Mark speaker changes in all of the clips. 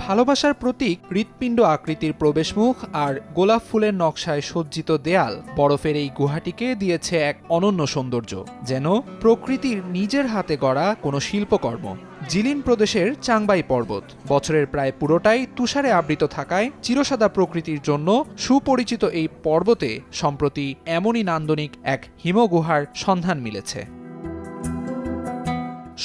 Speaker 1: ভালোবাসার প্রতীক হৃৎপিণ্ড আকৃতির প্রবেশমুখ আর গোলাপ ফুলের নকশায় সজ্জিত দেয়াল বরফের এই গুহাটিকে দিয়েছে এক অনন্য সৌন্দর্য, যেন প্রকৃতির নিজের হাতে গড়া কোনো শিল্পকর্ম। জিলিন প্রদেশের চাংবাই পর্বত বছরের প্রায় পুরোটাই তুষারে আবৃত থাকায় চিরসাদা প্রকৃতির জন্য সুপরিচিত এই পর্বতে সম্প্রতি এমনই নান্দনিক এক হিমগুহার সন্ধান মিলেছে।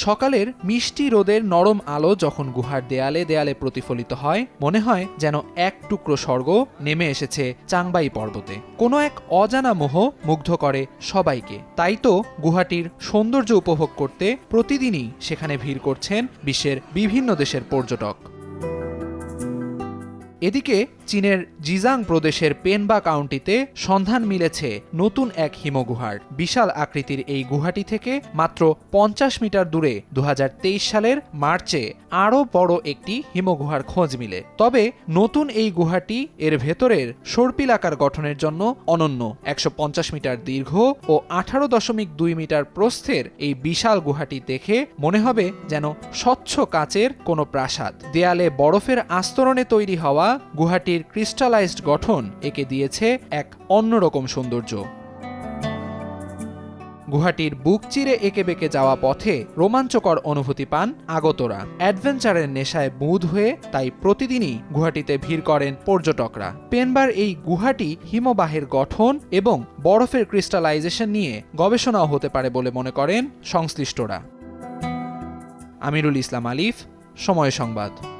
Speaker 1: সকালের মিষ্টি রোদের নরম আলো যখন গুহার দেয়ালে দেয়ালে প্রতিফলিত হয়, মনে হয় যেন এক টুকরো স্বর্গ নেমে এসেছে চাংবাই পর্বতে। কোনো এক অজানা মোহ মুগ্ধ করে সবাইকে। তাই তো গুহাটির সৌন্দর্য উপভোগ করতে প্রতিদিনই সেখানে ভিড় করছেন বিশ্বের বিভিন্ন দেশের পর্যটক। এদিকে চীনের জিজাং প্রদেশের পেনবা কাউন্টিতে সন্ধান মিলেছে নতুন এক হিমগুহার। বিশাল আকৃতির এই গুহাটি থেকে মাত্র 50 মিটার দূরে 2023 সালের মার্চে আরও বড় একটি হিমগুহার খোঁজ মিলে। তবে নতুন এই গুহাটি এর ভেতরের সর্পিলাকার গঠনের জন্য অনন্য। 150 মিটার দীর্ঘ ও 18.2 মিটার প্রস্থের এই বিশাল গুহাটি দেখে মনে হবে যেন স্বচ্ছ কাচের কোনো প্রাসাদ। দেয়ালে বরফের আস্তরণে তৈরি হওয়া গুহাটির ক্রিস্টালাইজড গঠন একে দিয়েছে এক অন্যরকম সৌন্দর্য। গুহাটির বুক চিরে এঁকে বেঁকে যাওয়া পথে রোমাঞ্চকর অনুভূতি পান আগতরা। অ্যাডভেঞ্চারের নেশায় বুঁদ হয়ে তাই প্রতিদিনই গুহাটিতে ভিড় করেন পর্যটকরা। পেনবার এই গুহাটি হিমবাহের গঠন এবং বরফের ক্রিস্টালাইজেশন নিয়ে গবেষণাও হতে পারে বলে মনে করেন সংশ্লিষ্টরা। আমিরুল ইসলাম আলিফ, সময় সংবাদ।